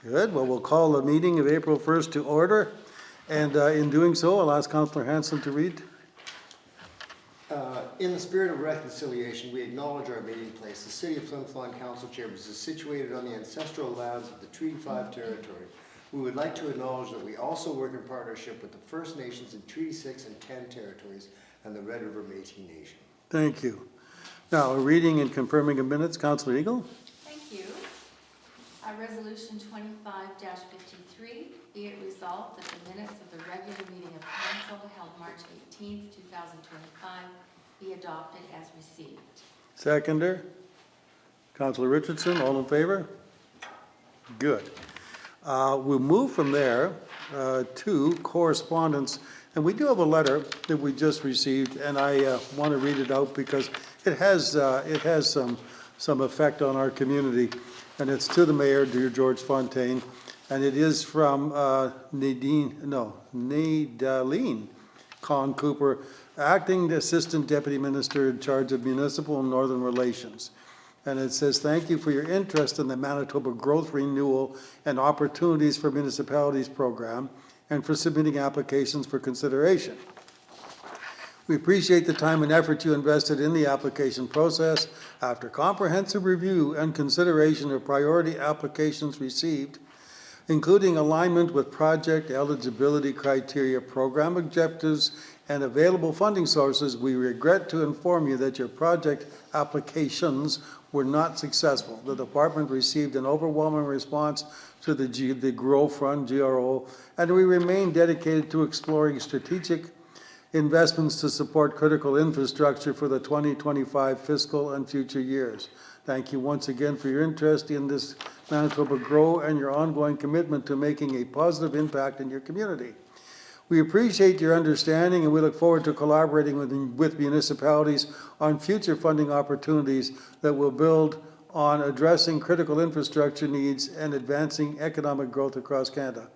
Good. Well, we'll call the meeting of April 1st to order. And in doing so, I'll ask Councillor Hanson to read. In the spirit of reconciliation, we acknowledge our meeting place. The City of Flin Flon Council Chambers is situated on the ancestral lands of the Treaty 5 territory. We would like to acknowledge that we also work in partnership with the First Nations in Treaty 6 and 10 territories and the Red River Métis Nation. Thank you. Now, reading and confirming of minutes, Councillor Eagle. Thank you. Resolution 25-53, be it resolved that the minutes of the regular meeting of council held March 18th, 2025 be adopted as received. Seconder. Councillor Richardson, all in favor? Good. We'll move from there to correspondence. And we do have a letter that we just received, and I want to read it out because it has some effect on our community. And it's to the mayor, dear George Fontaine, and it is from Nadine Con Cooper, Acting Assistant Deputy Minister in charge of Municipal and Northern Relations. And it says, thank you for your interest in the Manitoba Growth, Renewal and Opportunities for Municipalities program and for submitting applications for consideration. We appreciate the time and effort you invested in the application process. After comprehensive review and consideration of priority applications received, including alignment with project eligibility criteria, program objectives, and available funding sources, we regret to inform you that your project applications were not successful. The department received an overwhelming response to the GROW Fund, GRO, and we remain dedicated to exploring strategic investments to support critical infrastructure for the 2025 fiscal and future years. Thank you once again for your interest in this Manitoba Grow and your ongoing commitment to making a positive impact in your community. We appreciate your understanding and we look forward to collaborating with municipalities on future funding opportunities that will build on addressing critical infrastructure needs and advancing economic growth across Canada.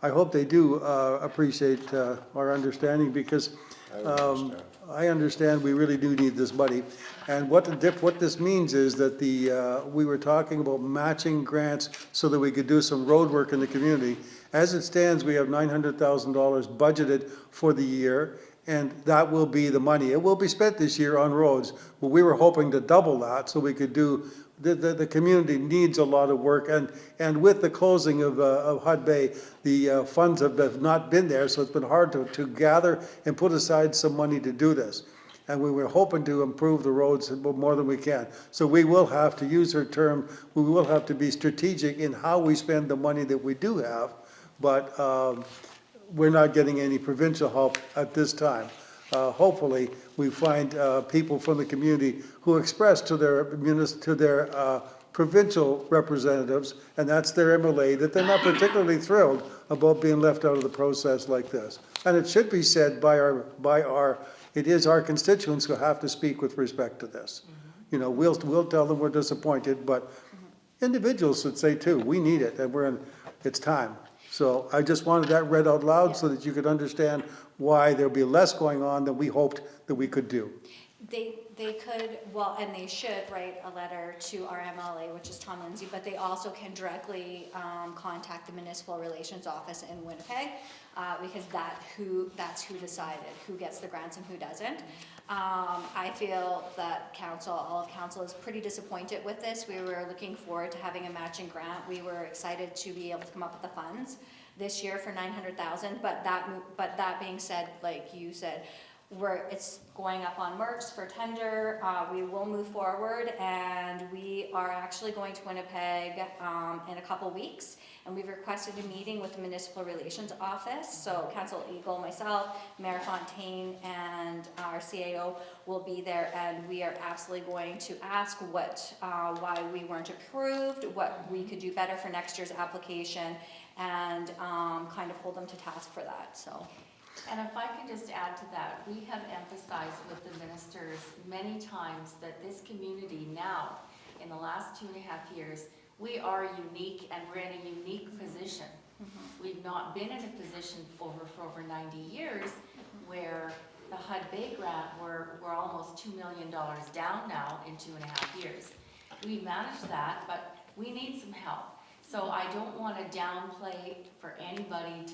I hope they do appreciate our understanding because I understand we really do need this money. And what this means is that we were talking about matching grants so that we could do some road work in the community. As it stands, we have $900,000 budgeted for the year, and that will be the money. It will be spent this year on roads, but we were hoping to double that so we could do. The community needs a lot of work, and with the closing of Hud Bay, the funds have not been there, so it's been hard to gather and put aside some money to do this. And we were hoping to improve the roads more than we can. So we will have to use her term, we will have to be strategic in how we spend the money that we do have, but we're not getting any provincial help at this time. Hopefully, we find people from the community who express to their provincial representatives, and that's their MLA, that they're not particularly thrilled about being left out of the process like this. And it should be said it is our constituents who have to speak with respect to this. Mm-hmm. You know, we'll tell them we're disappointed, but individuals should say too, we need it, and it's time. So I just wanted that read out loud so that you could understand why there'll be less going on than we hoped that we could do. They could, well, and they should write a letter to our MLA, which is Tom Lindsay, but they also can directly contact the Municipal Relations Office in Winnipeg because that's who decided who gets the grants and who doesn't. I feel that all of council is pretty disappointed with this. We were looking forward to having a matching grant. We were excited to be able to come up with the funds this year for $900,000. But that being said, like you said, it's going up on March for tender. We will move forward, and we are actually going to Winnipeg in a couple weeks, and we've requested a meeting with the Municipal Relations Office. So Council Eagle, myself, Mayor Fontaine, and our CAO will be there, and we are absolutely going to ask why we weren't approved, what we could do better for next year's application, and kind of hold them to task for that. So. And if I can just add to that, we have emphasized with the ministers many times that this community now, in the last 2.5 years, we are unique and we're in a unique position. Mm-hmm. We've not been in a position for over 90 years where the Hud Bay grant, we're almost $2 million down now in 2.5 years. We managed that, but we need some help. So I don't want to downplay for anybody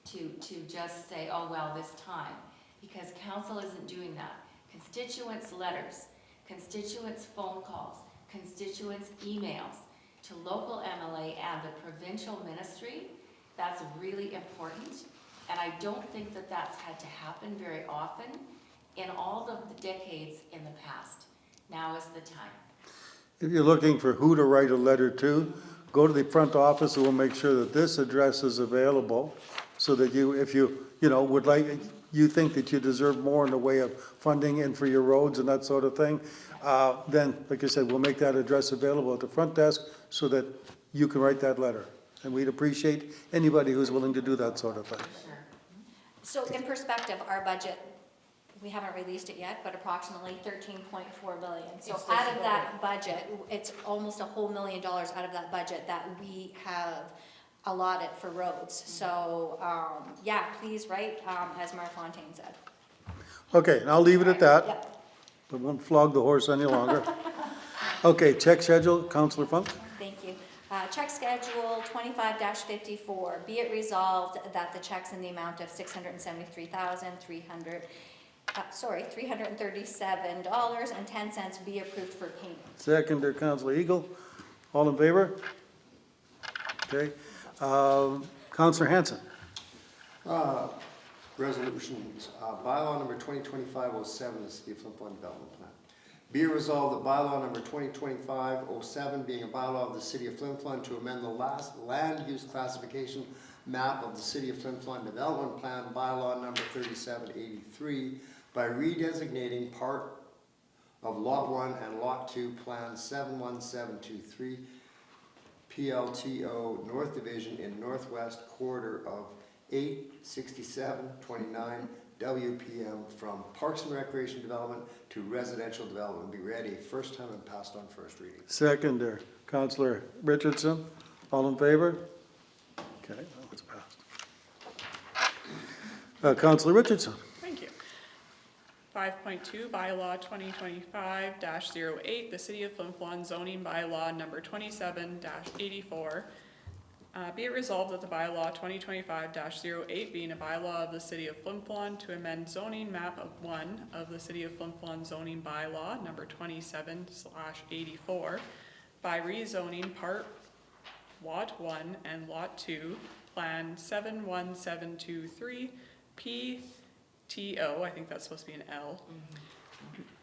to just say, oh, well, this time, because council isn't doing that. Constituents' letters, constituents' phone calls, constituents' emails to local MLA and the provincial ministry, that's really important. And I don't think that that's had to happen very often in all of the decades in the past. Now is the time. If you're looking for who to write a letter to, go to the front office and we'll make sure that this address is available so that you, if you, would like, you think that you deserve more in the way of funding and for your roads and that sort of thing, then, like I said, we'll make that address available at the front desk so that you can write that letter. And we'd appreciate anybody who's willing to do that sort of thing. Sure. So in perspective, our budget, we haven't released it yet, but approximately 13.4 million. So It's out of that budget, it's almost a whole $1 million out of that budget that we have allotted for roads. So, yeah, please write, as Mark Fontaine said. Okay, and I'll leave it at that. Yep. I won't flog the horse any longer. Okay, check schedule, Councillor Funk? Thank you. Check schedule 25-54. Be it resolved that the checks in the amount of $337.10 be approved for payment. Seconder, Councillor Eagle. All in favor? Okay. Councillor Hanson. Resolutions, bylaw number 2025-07, the City of Flin Flon Development Plan. Be it resolved that bylaw number 2025-07, being a bylaw of the City of Flin Flon to amend the last land use classification map of the City of Flin Flon Development Plan, bylaw number 3783, by redesignating part of Lot 1 and Lot 2, Plan 71723, PLTO North Division in northwest quarter of 86729 WPM from Parks and Recreation Development to Residential Development. Be ready, first time and passed on first reading. Seconder, Councillor Richardson. All in favor? Okay, that was passed. Councillor Richardson. Thank you. 5.2, bylaw 2025-08, the City of Flin Flon zoning bylaw number 27-84. Be it resolved that the bylaw 2025-08, being a bylaw of the City of Flin Flon to amend zoning map of 1 of the City of Flin Flon zoning bylaw number 27/84 by rezoning part Lot 1 and Lot 2, Plan 71723, PTO, I think that's supposed to be an L,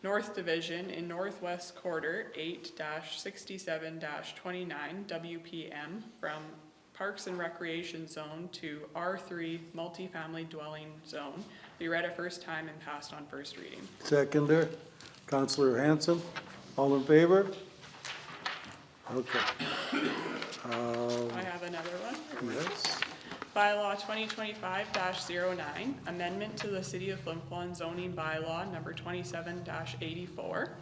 North Division in Northwest Quarter 8-67-29 WPM from Parks and Recreation Zone to R3 Multifamily Dwelling Zone. Be read a first time and passed on first reading. Seconder, Councillor Hanson. All in favor? Okay. I have another one. Yes. Bylaw 2025-09, amendment to the City of Flin Flon zoning bylaw number 27-84.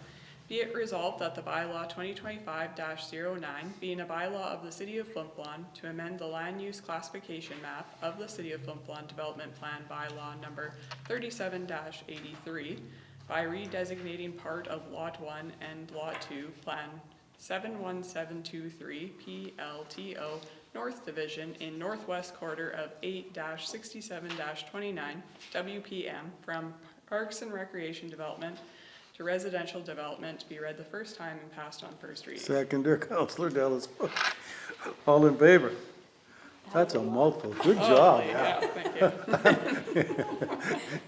Be it resolved that the bylaw 2025-09, being a bylaw of the City of Flin Flon to amend the land use classification map of the City of Flin Flon Development Plan bylaw number 37-83 by redesignating part of Lot 1 and Lot 2, Plan 71723 PLTO North Division in Northwest Quarter of 8-67-29 WPM from Parks and Recreation Development to Residential Development to be read the first time and passed on first reading. Seconder, Councillor Dallas. All in favor? That's a mouthful. Good job. Yeah, thank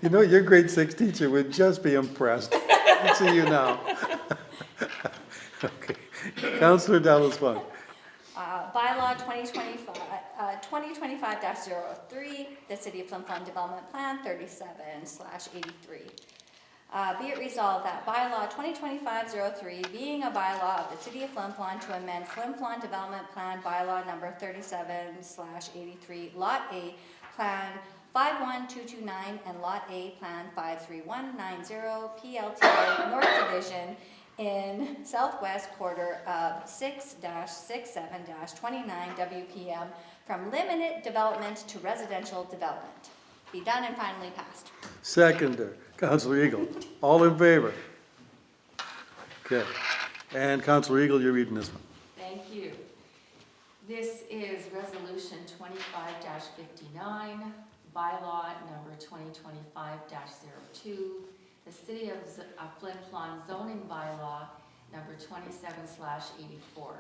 you. Your grade 6 teacher would just be impressed. I see you now. Okay. Councillor Dallas Funk. Bylaw 2025-03, the City of Flin Flon Development Plan 37/83. Be it resolved that bylaw 2025-03, being a bylaw of the City of Flin Flon to amend Flin Flon Development Plan bylaw number 37/83, Lot A, Plan 51229, and Lot A, Plan 53190, PLTO North Division in Southwest Quarter of 6-67-29 WPM from limited development to residential development. Be done and finally passed. Seconder, Councillor Eagle. All in favor? Okay. And Councillor Eagle, you're reading this one. Thank you. This is resolution 25-59, bylaw number 2025-02, the City of Flin Flon zoning bylaw number 27/84.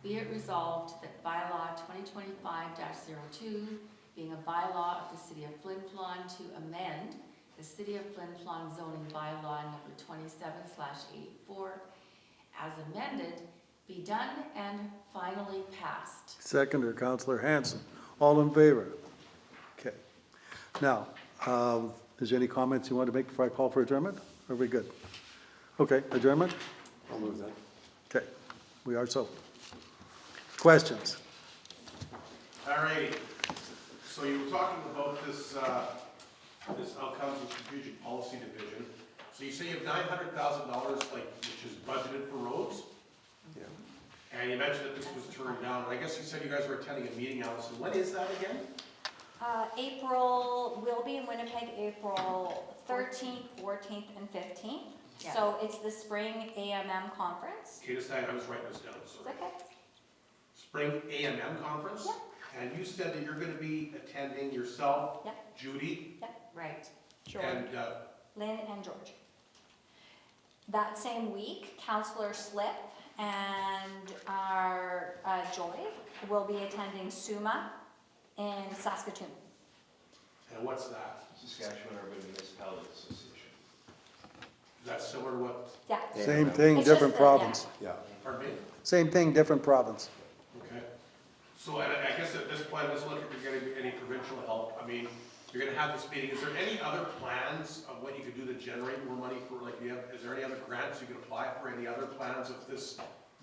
Be it resolved that bylaw 2025-02, being a bylaw of the City of Flin Flon to amend the City of Flin Flon zoning bylaw number 27/84, as amended, be done and finally passed. Seconder, Councillor Hanson. All in favor? Okay. Now, is there any comments you want to make before I call for adjournment? Are we good? Okay, adjournment? I'll move that. Okay, we are so. Questions? All righty, so you were talking about this outcomes and strategic policy division. So you say you have $900,000, which is budgeted for roads? Yeah. And you mentioned that this was turned down, and I guess you said you guys were attending a meeting, Allison. When is that again? April, we'll be in Winnipeg, April 13th, 14th, and 15th. Yes. So it's the spring AMM conference. Okay, just, I was writing this down, It's sorry. okay. Spring AMM conference? Yeah. And you said that you're gonna be attending yourself, Yeah. Judy, Right. and, Lynn and George. That same week, Councillor Slip and our Joy will be attending SUMA in Saskatoon. and what's that? Saskatchewan Urban Municipalities Association. Is that similar to what, Yeah. Same thing, It's just different that, province. Yeah. pardon me? Same thing, different province. Okay. So, and I guess at this point, let's look if you're getting any provincial help. I mean, you're gonna have this meeting. Is there any other plans of what you could do to generate more money for, is there any other grants you can apply for? Any other plans if this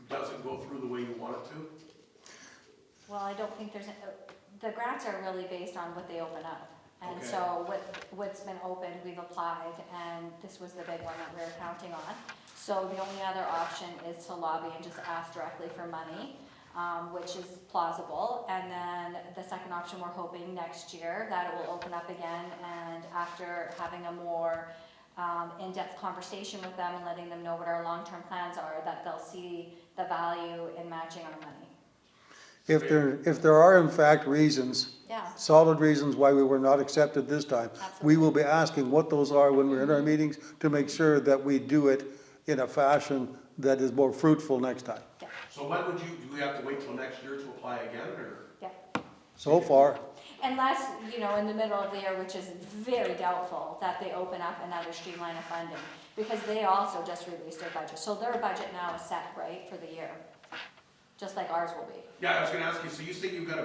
doesn't go through the way you want it to? Well, I don't think there's, the grants are really based on what they open up. And Okay. so what's been opened, we've applied, and this was the big one that we were counting on. So the only other option is to lobby and just ask directly for money, which is plausible. And then the second option, we're hoping next year that it will open up again, and after having a more in-depth conversation with them and letting them know what our long-term plans are, that they'll see the value in matching our money. If there are in fact reasons, Yeah. solid reasons why we were not accepted this time, we Absolutely. will be asking what those are when we're in our meetings to make sure that we do it in a fashion that is more fruitful next time. Yeah, So when would you, do we have to wait till next year to apply again, or? yeah. So far, Unless, in the middle of the year, which is very doubtful, that they open up another streamline of funding, because they also just released their budget. So their budget now is set, right, for the year, just like ours will be. Yeah, I was gonna ask you, so you think you've got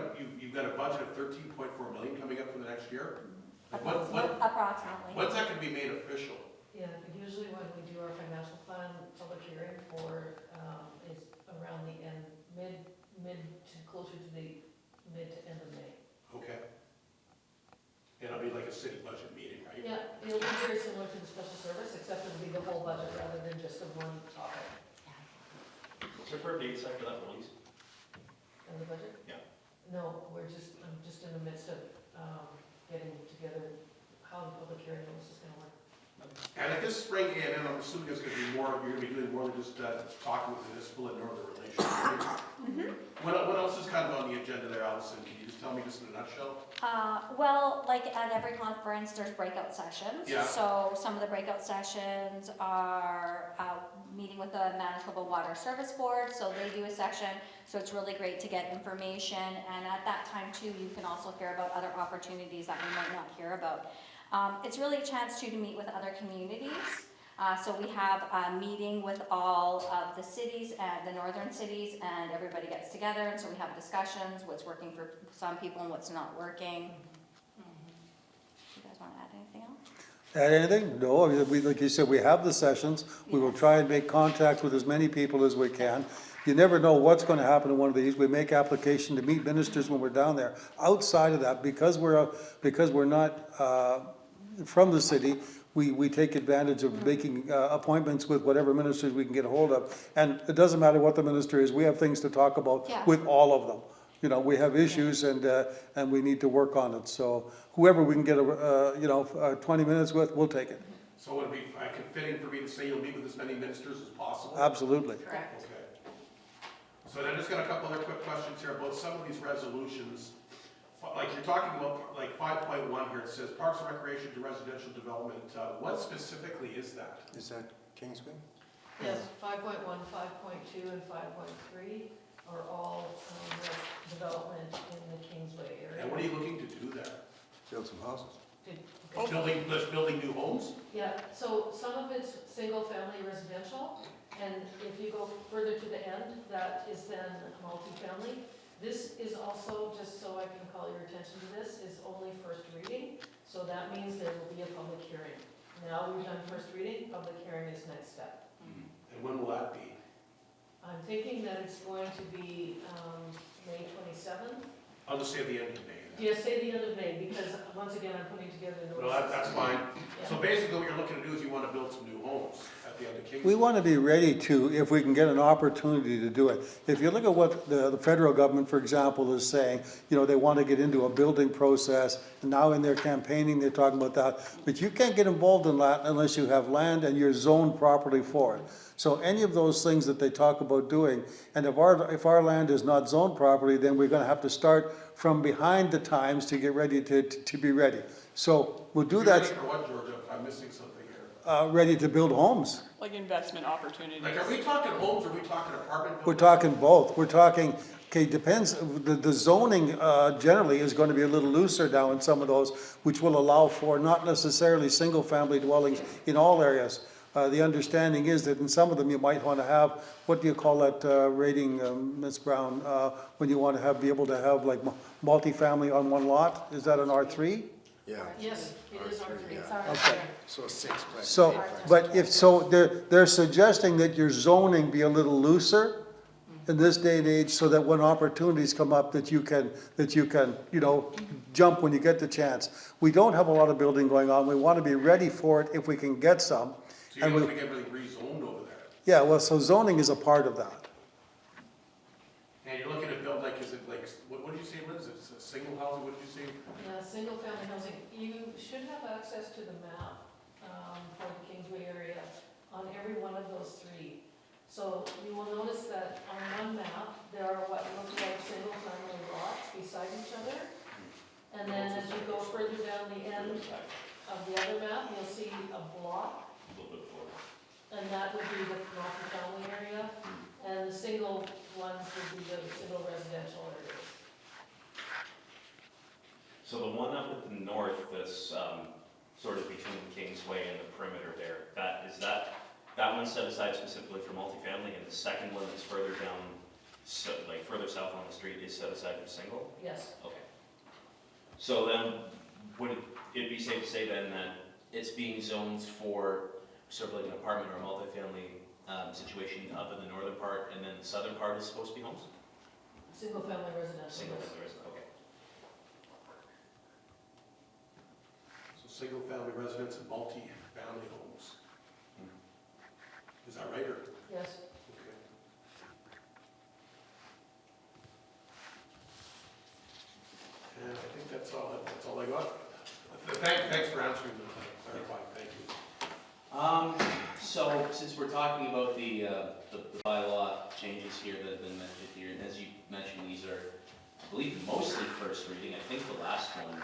a budget of 13.4 million coming up for the next year? Approximately. When's that gonna be made official? Yeah, usually when we do our financial plan public hearing for, is around the end, mid to closer to the mid to end of May. Okay. And it'll be like a city budget meeting, right? Yeah, it'll be very similar to the special service, except it'll be the whole budget rather than just the one topic Is there for a date set for that release? of the budget. Yeah. No, I'm just in the midst of, getting together how the public hearing notice is gonna work. And at this spring AMM, I'm assuming there's gonna be more, you're gonna be doing more than just talking with municipal and northern relations. right? What else is kind of on the agenda there, Allison? Can you just tell me just in a nutshell? Well, like at every conference, there's breakout sessions. Yeah. So some of the breakout sessions are meeting with the Manitoba Water Service Board, so they do a section. So it's really great to get information, and at that time too, you can also hear about other opportunities that we might not hear about. It's really a chance too to meet with other communities. So we have a meeting with all of the cities, the northern cities, and everybody gets together, and so we have discussions, what's working for some people and what's not working. You guys want to add anything else? add anything? No, like you said, we have the sessions. We will try and make contact with as many people as we can. You never know what's gonna happen in one of these. We make application to meet ministers when we're down there. Outside of that, because we're not, from the city, we take advantage of making appointments with whatever ministers we can get a hold of. And it doesn't matter what the minister is, we have things to talk about Yeah. with all of them. We have issues and we need to work on it. So whoever we can get 20 minutes with, we'll take it. So would it be fitting for me to say you'll meet with as many ministers as possible? Absolutely. Correct. Okay. So then I just got a couple other quick questions here about some of these resolutions. Like you're talking about, like 5.1 here, it says Parks and Recreation to residential development. What specifically is that? Is that Kingsway? Yes, 5.1, 5.2, and 5.3 are all development in the Kingsway area. And what are you looking to do there? Build some houses. Building new homes? Yeah, so some of it's single-family residential, and if you go further to the end, that is then multifamily. This is also, just so I can call your attention to this, is only first reading, so that means there will be a public hearing. Now we've done first reading, public hearing is next step. And when will that be? I'm thinking that it's going to be May 27th. I'll just say the end of May. Yes, say the end of May, because once again, I'm putting together No, notices. that's fine. Yeah. So basically what you're looking to do is you want to build some new homes at the end of Kingston. We want to be ready to, if we can get an opportunity to do it. If you look at what the federal government, for example, is saying, you know, they want to get into a building process, and now in their campaigning, they're talking about that. But you can't get involved in that unless you have land and you're zoned properly for it. So any of those things that they talk about doing, and if our land is not zoned properly, then we're going to have to start from behind the times to get ready to be ready. So we'll do You're that, ready for what, Georgia? If I'm missing something here. ready to build homes. Like investment opportunities. Like, are we talking homes or are we talking apartment buildings? We're talking both. We're talking, okay, depends, the zoning generally is going to be a little looser now in some of those, which will allow for not necessarily single-family dwellings in all areas. The understanding is that in some of them you might want to have, what do you call that rating, Ms. Brown? When you want to be able to have like multifamily on one lot? Is that an R3? Yeah. Yes, it is R3, R3. yeah. It's our. Okay. So 6 plus. So, 8 plus. but if, so they're suggesting that your zoning be a little looser in this day and age, so that when opportunities come up, that you can, you know, jump when you get the chance. We don't have a lot of building going on. We want to be ready for it if we can get some. So you're And we, looking to get really rezoned over there? yeah, well, so zoning is a part of that. And you're looking to build like, is it like, what did you say, Liz? It's a single housing, what did you say? Yeah, single-family housing. You should have access to the map for the Kingsway area on every one of those three. So you will notice that on one map, there are what look like single-family lots beside each other. And then as you go further down the end of the other map, you'll see a block, A little bit forward. and that would be the multi-family area. And the single ones would be the single residential areas. So the one up at the north that's sort of between Kingsway and the perimeter there, that one's set aside specifically for multifamily, and the second one that's further down, like further south on the street is set aside for single? Yes, Okay. So then, would it be safe to say then that it's being zoned for sort of like an apartment or a multifamily situation up in the northern part, and then the southern part is supposed to be homes? single-family residential. Single yes. family residence, okay. So single-family residence and multi-family homes. Is that right, or? Yes. Okay. And I think that's all I got. Thanks for answering the clarifying, thank you. So since we're talking about the bylaw changes here that have been mentioned here, and as you mentioned, these are, I believe, mostly first reading. I think the last one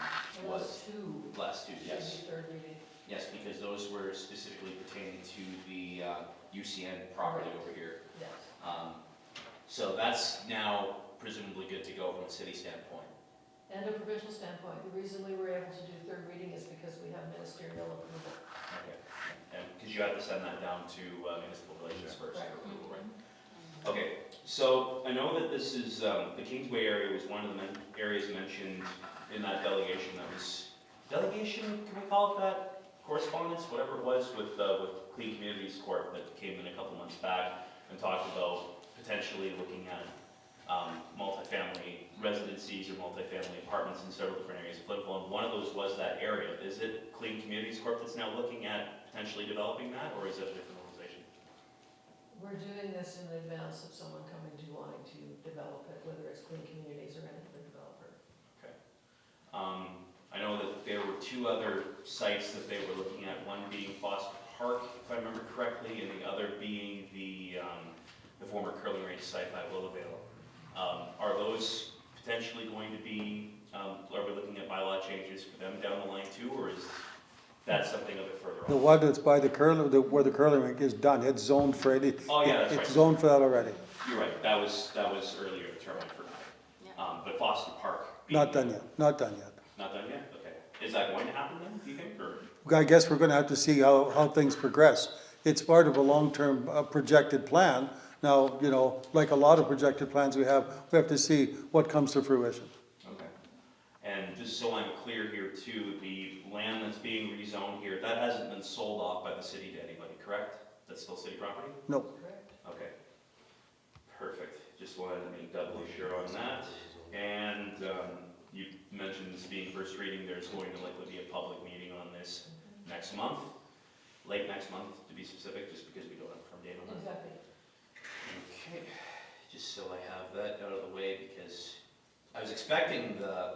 was, Two. last two, yes. Should be third reading. Yes, because those were specifically pertaining to the UCN property over here. Yes. So that's now presumably good to go from a city standpoint. And a provincial standpoint, the reason we were able to do third reading is because we have ministerial approval. Okay. And because you have to send that down to municipal relations first Right. for approval, right? Okay, so I know that this is, the Kingsway area was one of the areas mentioned in that delegation that was, delegation, can we call it that? Correspondence, whatever it was, with Clean Communities Corp that came in a couple months back and talked about potentially looking at multifamily residencies or multifamily apartments in several different areas of Flin. One of those was that area. Is it Clean Communities Corp that's now looking at potentially developing that, or is it a different organization? We're doing this in advance of someone coming to wanting to develop it, whether it's Clean Communities or any other developer. I know that there were two other sites that they were looking at, one being Foster Park, if I remember correctly, and the other being the the former curling range site by Willowvale. Are those potentially going to be, are we looking at bylaw changes for them down the line too, or is that something a bit further The on? one that's by the where the curling rink is done, it's zoned for any. Oh, yeah, that's It's right. zoned for that already. You're right, that was earlier determined for Yeah. tonight. But Foster Park. Not done yet, not done yet. Not done yet? Okay. Is that going to happen then, do you think, or? I guess we're gonna have to see how things progress. It's part of a long-term projected plan. Now, you know, like a lot of projected plans we have to see what comes to fruition. Okay. And just so I'm clear here too, the land that's being rezoned here, that hasn't been sold off by the city to anybody, correct? That's still city property? No, Correct. Okay. Perfect. Just wanted to make doubly sure on that. And you mentioned this being first reading, there's going to likely be a public meeting on this next month, late next month to be specific, just because we don't have a firm date on that. Exactly. Okay, just so I have that out of the way, because I was expecting the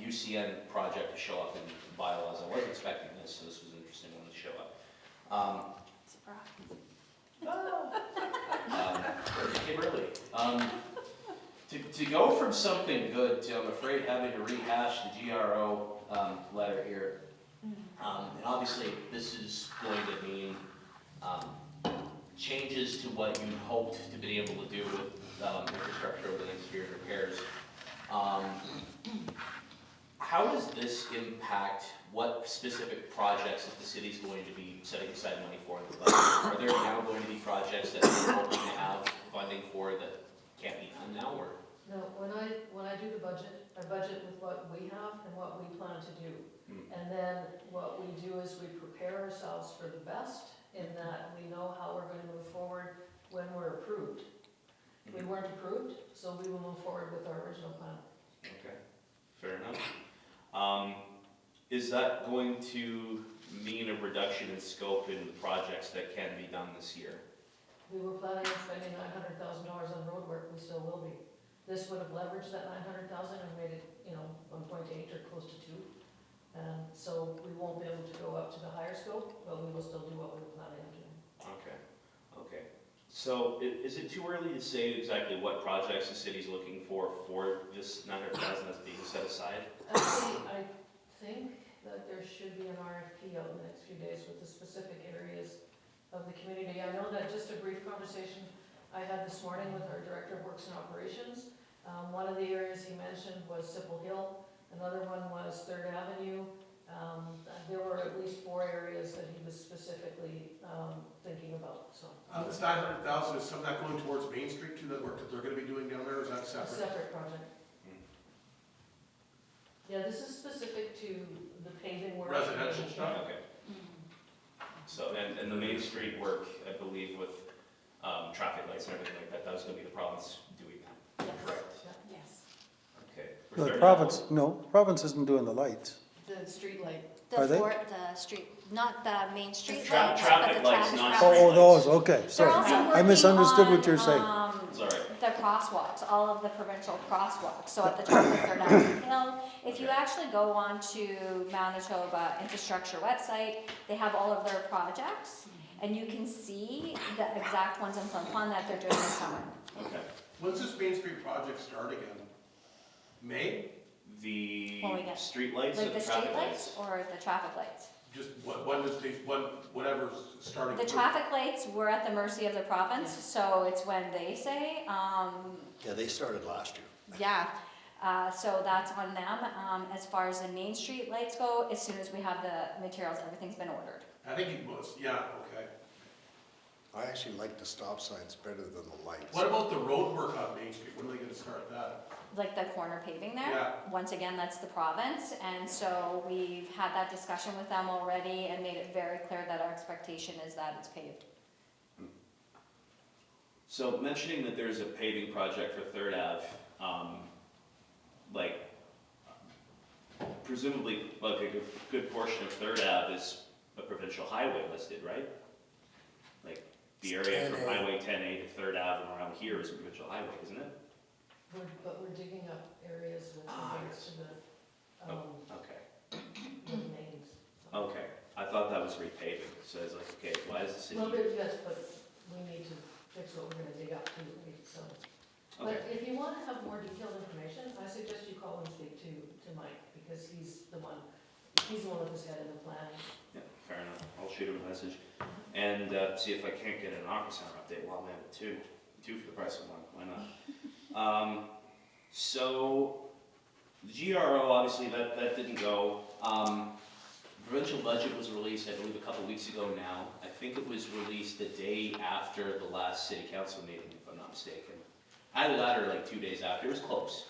UCN project to show up in bylaws. I wasn't expecting this, so this was an interesting one to show up. It came early. To go from something good to, I'm afraid, having to rehash the GRO letter here. And obviously, this is going to mean changes to what you hoped to be able to do with infrastructure over the next year, repairs. How does this impact what specific projects that the city's going to be setting aside money for in the budget? Are there now going to be projects that we're hoping to have funding for that can't be done now, or? No, when I do the budget, I budget with what we have and what we plan to do. And then what we do is we prepare ourselves for the best in that we know how we're going to move forward when we're approved. We weren't approved, so we will move forward with our original plan. Okay, fair enough. Is that going to mean a reduction in scope in the projects that can be done this year? We were planning on spending $900,000 on road work, we still will be. This would have leveraged that 900,000 and made it, 1.8 or close to 2. And so we won't be able to go up to the higher scope, but we will still do what we were planning on doing. Okay. So is it too early to say exactly what projects the city's looking for this 900,000 that's being set aside? Actually, I think that there should be an RFP out in the next few days with the specific areas of the community. I know that just a brief conversation I had this morning with our Director of Works and Operations. One of the areas he mentioned was Sipple Hill, another one was 3rd Avenue. There were at least 4 areas that he was specifically thinking about, so. This 900,000 is some of that going towards Main Street too, that work that they're gonna be doing down there, or is that A separate? separate project. Yeah, this is specific to the paving work. Residential stuff? Okay. So, and the Main Street work, I believe, with traffic lights and everything like that, that was gonna be the province doing that, Yes. correct? Yes. Okay. For the third province isn't doing the lights. The street light. Are they? The street, not the main street Tra- lights, traffic but the lights, traffic not lights. street Oh, lights. those, okay, They're sorry. also I working misunderstood what you're on, saying. It's all right. The crosswalks, all of the provincial crosswalks, so at the top of Third Avenue Hill. If you actually go on to Manitoba Infrastructure website, they have all of their projects, and you can see the exact ones in Flin that they're doing this summer. Okay. When's this Main Street project start again? May? The Well, we got- street lights or Like the the traffic street lights lights? or the traffic lights? Just whatever's starting. The traffic lights, we're at the mercy of the province, so it's when they say, Yeah, they started last year. yeah, so that's on them. As far as the Main Street lights go, as soon as we have the materials, everything's been ordered. I think it was, yeah, okay. I actually like the stop signs better than the lights. What about the road work on Main Street? When are they gonna start that? Like the corner paving there. Yeah. Once again, that's the province, and so we've had that discussion with them already and made it very clear that our expectation is that it's paved. So mentioning that there's a paving project for Third Ave, presumably, like a good portion of Third Ave is a provincial highway listed, right? Like the area from 10A. Highway 10A to Third Ave and around here is a provincial highway, isn't it? But we're digging up areas with regards to the, Okay. the mains. Okay, I thought that was repaving, so I was like, okay, why is the A city? little bit, yes, but we need to fix what we're gonna dig up. wanna have more detailed information, I suggest you call and speak to Mike, because he's the one with his head in the plan. Yeah, fair enough. I'll shoot him a message and see if I can't get an Aqua Center update while I'm at it too. Two for the price of one. Why not? So the GRO, obviously, that didn't go. Provincial budget was released, I believe, a couple weeks ago now. I think it was released the day after the last city council meeting, if I'm not mistaken. Either that or like 2 days after. It was close.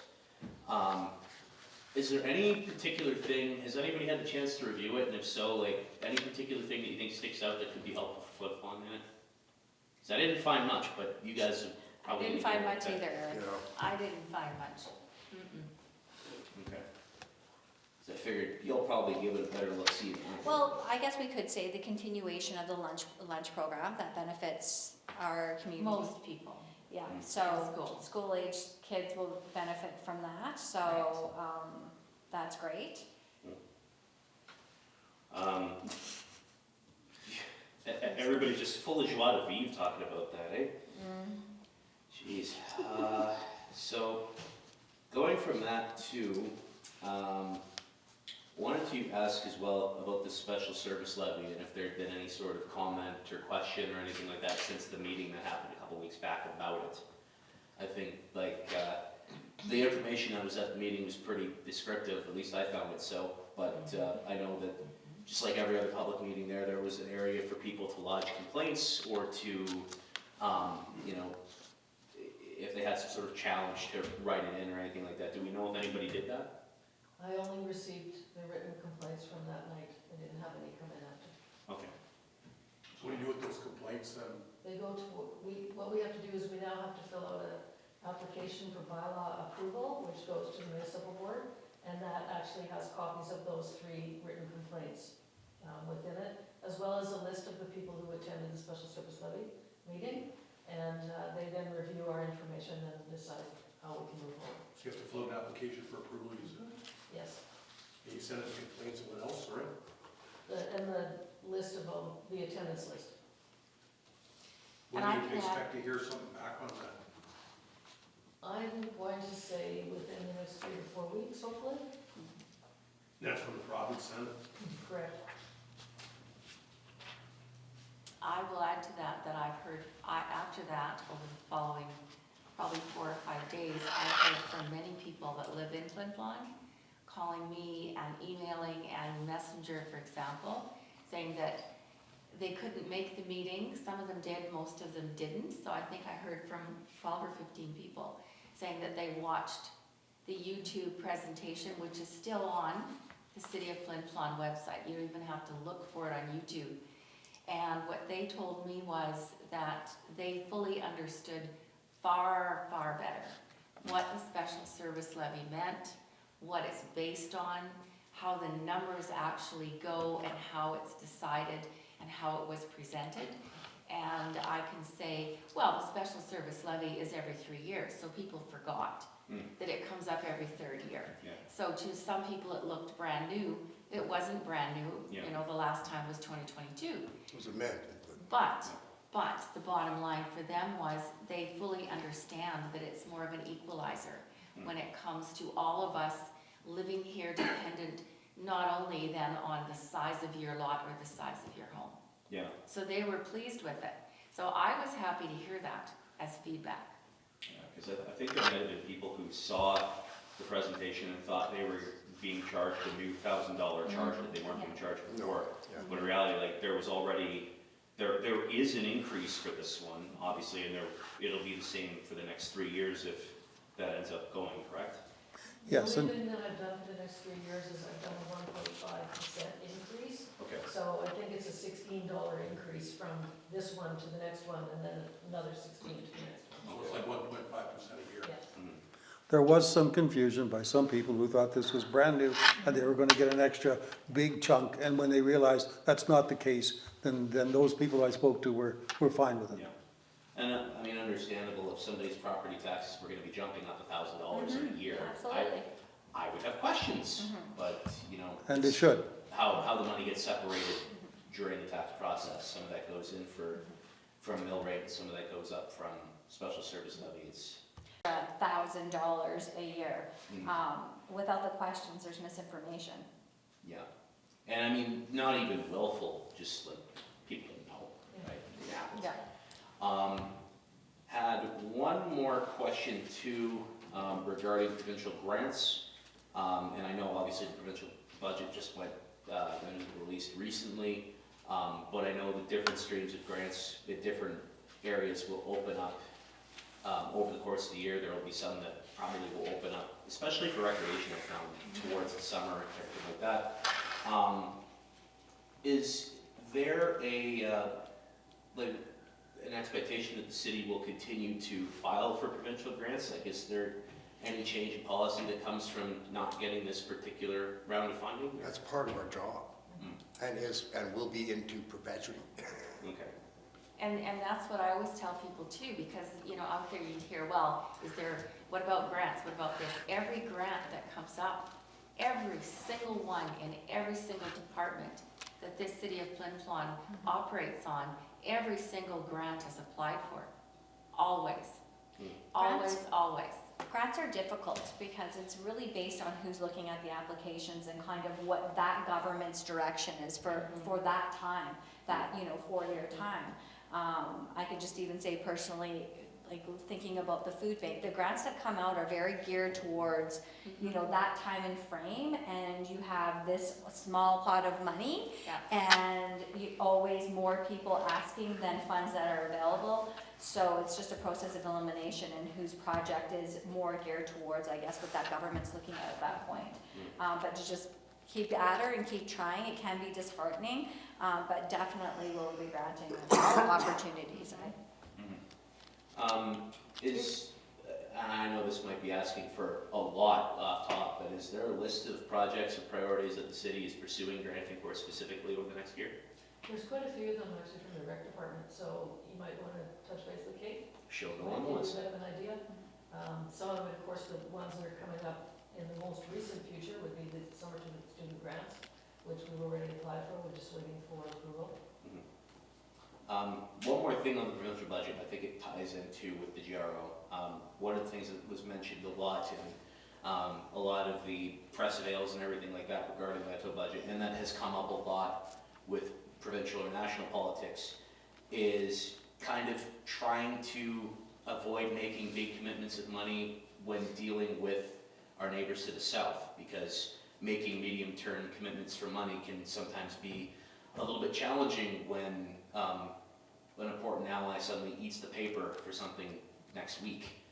Is there any particular thing, has anybody had the chance to review it? And if so, like, any particular thing that you think sticks out that could be helpful for Flin in it? Because I didn't find much, but you guys have I probably. didn't find much either, Eric. I didn't find much. Mm-mm. Okay. So I figured you'll probably give it a better look, see it. Well, I guess we could say the continuation of the lunch program that benefits our community. Most people. Yeah, Mm. so School. school-aged kids will benefit from that, so, that's great. Everybody's just full of joie de vivre talking about that, eh? Jeez. So, going from that to, wanted to ask as well about the special service levy and if there had been any sort of comment or question or anything like that since the meeting that happened a couple weeks back about it. I think, like, the information that was at the meeting was pretty descriptive, at least I found it so, but I know that just like every other public meeting there was an area for people to lodge complaints or to, you know, if they had some sort of challenge to write it in or anything like that. Do we know if anybody did that? I only received the written complaints from that night, I didn't have any come in after. Okay. So what do you do with those complaints then? They go to, what we have to do is we now have to fill out an application for bylaw approval, which goes to the municipal board, and that actually has copies of those 3 written complaints within it, as well as a list of the people who attended the special service levy meeting, and they then review our information and decide how we can move forward. So you have to fill out an application for approval, you said? Yes, And you send it to complaints and what else, right? and the list of the attendance list. When And I do you can add- expect to hear something back on that? I'm going to say within the next 3 to 4 weeks, hopefully. That's from the province then? Correct. I will add to that, that I've heard, after that, over the following probably 4 or 5 days, I've heard from many people that live in Flin Flon, calling me and emailing and Messenger, for example, saying that they couldn't make the meeting. Some of them did, most of them didn't. So I think I heard from 12 or 15 people saying that they watched the YouTube presentation, which is still on the City of Flin Flon website. You don't even have to look for it on YouTube. And what they told me was that they fully understood far, far better what the special service levy meant, what it's based on, how the numbers actually go and how it's decided and how it was presented. And I can say, well, the special service levy is every 3 years, so people forgot that it comes up every 3rd year. Yeah. So to some people, it looked brand new. It wasn't brand new. Yeah. You know, the last time was 2022. It was amended, But the bottom line for them was they fully understand that it's more of an equalizer when it comes to all of us living here dependent not only then on the size of your lot or the size of your home. Yeah. So they were pleased with it. So I was happy to hear that as feedback. Because I think there might have been people who saw the presentation and thought they were being charged a new $1,000 charge that they weren't being charged before. Yeah. But in reality, like, there was already, there is an increase for this one, obviously, and it'll be the same for the next 3 years if that ends up going, correct? Yes, The and only thing that I've done for the next 3 years is I've done a 1.5% increase. Okay. So I think it's a $16 increase from this one to the next one, and then another 16 to the next So one. it's like 1.5% a year. Yeah. there was some confusion by some people who thought this was brand new and they were gonna get an extra big chunk. And when they realized that's not the case, then those people I spoke to were fine with it. Yeah. And, I mean, understandable if somebody's property taxes were gonna be jumping up $1,000 in a year. Absolutely. I would have questions, but, you know. And they should. How the money gets separated during the tax process. Some of that goes in from mill rate, and some of that goes up from special service levy. $1,000 a year. Mm. Without the questions, there's misinformation. Yeah, and I mean, not even willful, just like people don't know, right? It happens. Had one more question too, regarding provincial grants. And I know obviously the provincial budget just went, released recently. But I know the different streams of grants in different areas will open up, over the course of the year. There will be some that probably will open up, especially for recreation, I found, towards the summer and everything like that. Is there an expectation that the city will continue to file for provincial grants? Like, is there any change in policy that comes from not getting this particular round of funding? That's part of our job, and will be into perpetuity. Okay. And that's what I always tell people too, because, out there you hear, well, what about grants? What about this? Every grant that comes up, every single one in every single department that this city of Flin Flon operates on, every single grant is applied for. Always. Always, always. Grants are difficult because it's really based on who's looking at the applications and kind of what that government's direction is for that time, that 4-year time. I could just even say personally, like thinking about the food bank, the grants that come out are very geared towards that time and frame, and you have this small pot of money, and always more people asking than funds that are available. So it's just a process of elimination and whose project is more geared towards, I guess, what that government's looking at that point. But to just keep at her and keep trying, it can be disheartening, but definitely we'll be granting opportunities. I know this might be asking for a lot off top, but is there a list of projects or priorities that the city is pursuing granting for specifically over the next year? There's quite a few of them actually from the rec department, so you might want to touch base with Kate. Show the Might one give ones. you a bit of an idea. Some of it, of course, the ones that are coming up in the most recent future would be the summer student grants, which we've already applied for, we're just waiting for approval. One more thing on the provincial budget, I think it ties into with the GRO. One of the things that was mentioned a lot in a lot of the press avails and everything like that regarding the Metro budget, and that has come up a lot with provincial or national politics, is kind of trying to avoid making big commitments of money when dealing with our neighbors to the south, because making medium-term commitments for money can sometimes be a little bit challenging when an important ally suddenly eats the paper for something next week.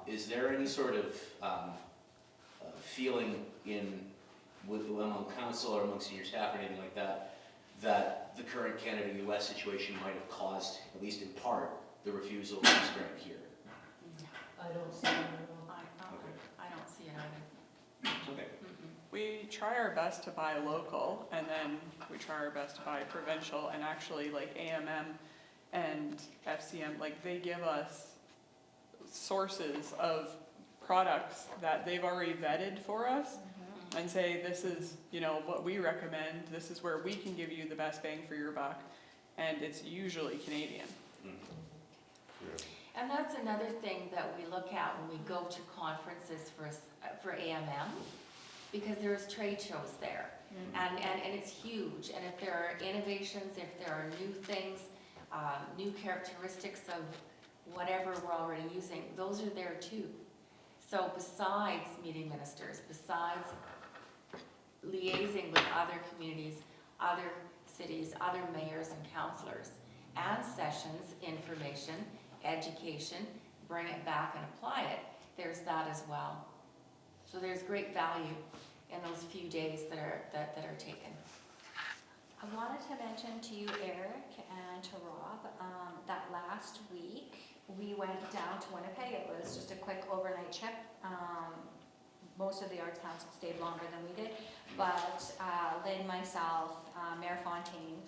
Is there any sort of feeling among council or among senior staff or anything like that, that the current Canada-US situation might have caused, at least in part, the refusal of this grant here? I don't see it at all. I don't see it either. Okay. We try our best to buy local, and then we try our best to buy provincial, and actually like AMM and FCM, like they give us sources of products that they've already vetted for us and say, this is, what we recommend, this is where we can give you the best bang for your buck, and it's usually Canadian. And that's another thing that we look at when we go to conferences for AMM, because there's trade shows there, and it's huge. And if there are innovations, if there are new things, new characteristics of whatever we're already using, those are there too. So besides meeting ministers, besides liaising with other communities, other cities, other mayors and councillors, and sessions, information, education, bring it back and apply it, there's that as well. So there's great value in those few days that are taken. I wanted to mention to you, Eric, and to Rob, that last week we went down to Winnipeg. It was just a quick overnight trip. Most of the Arts Council stayed longer than we did, but Lynn, myself, Mayor Fontaine,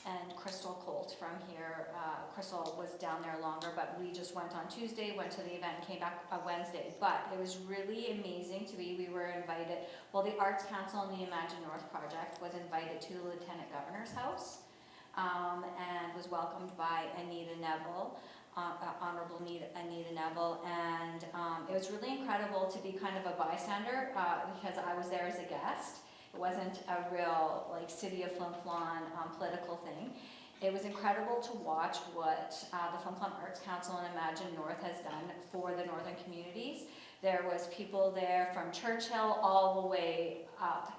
and Crystal Colt from here. Crystal was down there longer, but we just went on Tuesday, went to the event, and came back Wednesday. But it was really amazing to be, we were invited, well, the Arts Council and the Imagine North Project was invited to the Lieutenant Governor's house, and was welcomed by Anita Neville, Honorable Anita Neville, and it was really incredible to be kind of a bystander because I was there as a guest. It wasn't a real like City of Flin Flon political thing. It was incredible to watch what the Flin Flon Arts Council and Imagine North has done for the northern communities. There was people there from Churchill all the way up,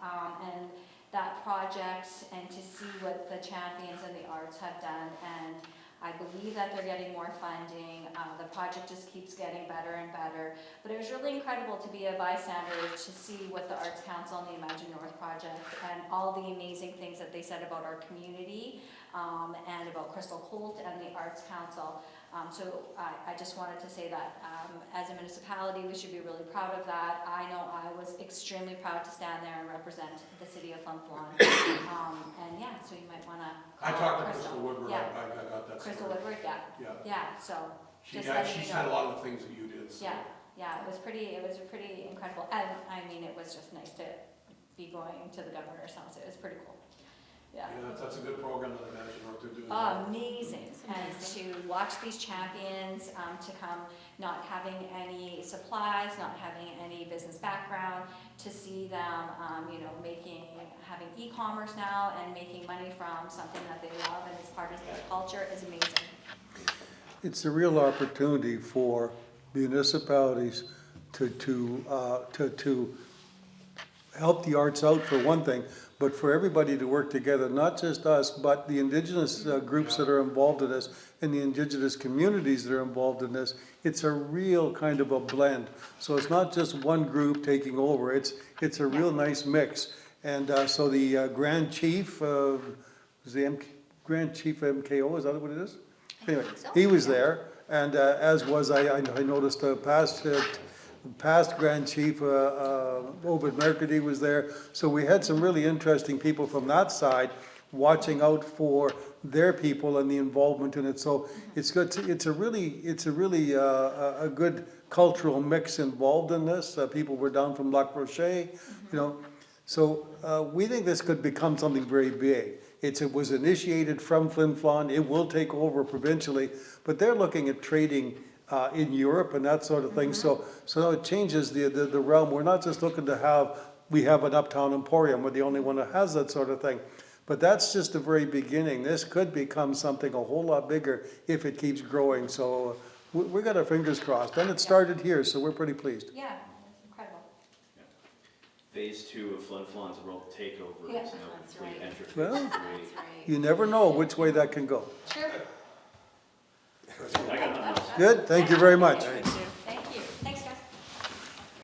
and that project, and to see what the champions in the arts have done, and I believe that they're getting more funding. The project just keeps getting better and better. But it was really incredible to be a bystander to see what the Arts Council and the Imagine North project and all the amazing things that they said about our community and about Crystal Holt and the Arts Council. So I just wanted to say that as a municipality, we should be really proud of that. I know I was extremely proud to stand there and represent the city of Flin Flon. And yeah, so you might want to. I talked to Crystal Woodward, Yeah. I got that. Crystal story. Woodward, yeah. Yeah. Yeah, so. She just letting you said a know. lot of the things that you did, so. Yeah, it was pretty incredible. And I mean, it was just nice to be going to the governor's house. It was pretty cool. Yeah. Yeah, that's a good program that I imagine what they're doing. Amazing, and to watch these champions to come, not having any supplies, not having any business background, to see them, having e-commerce now and making money from something that they love and is part of their culture is amazing. It's a real opportunity for municipalities to help the arts out for one thing, but for everybody to work together, not just us, but the indigenous groups that are involved in this and the indigenous communities that are involved in this. It's a real kind of a blend. So it's not just one group taking over, it's a real nice mix. And so the Grand Chief, Grand Chief MKO, is that what it is? Anyway, think so, he was yeah. there, and as was, I noticed past Grand Chief, Ovid Mercady was there. So we had some really interesting people from that side watching out for their people and the involvement in it. So it's good. It's a really a good cultural mix involved in this. People were down from Lac Rocher, So we think this could become something very big. It was initiated from Flin Flon. It will take over provincially, but they're looking at trading in Europe and that sort of thing. So now it changes the realm. We're not just looking to we have an uptown emporium. We're the only one that has that sort of thing. But that's just the very beginning. This could become something a whole lot bigger if it keeps growing. So we got our fingers crossed. And it started here, so we're pretty pleased. Yeah, that's incredible. Phase 2 of Flin Flon's world takeover Yeah, is now that's complete. right. Enter phase Well, 3. That's right. You never know which way that can go. Sure. I got nothing else. Good, thank you very much. Thanks.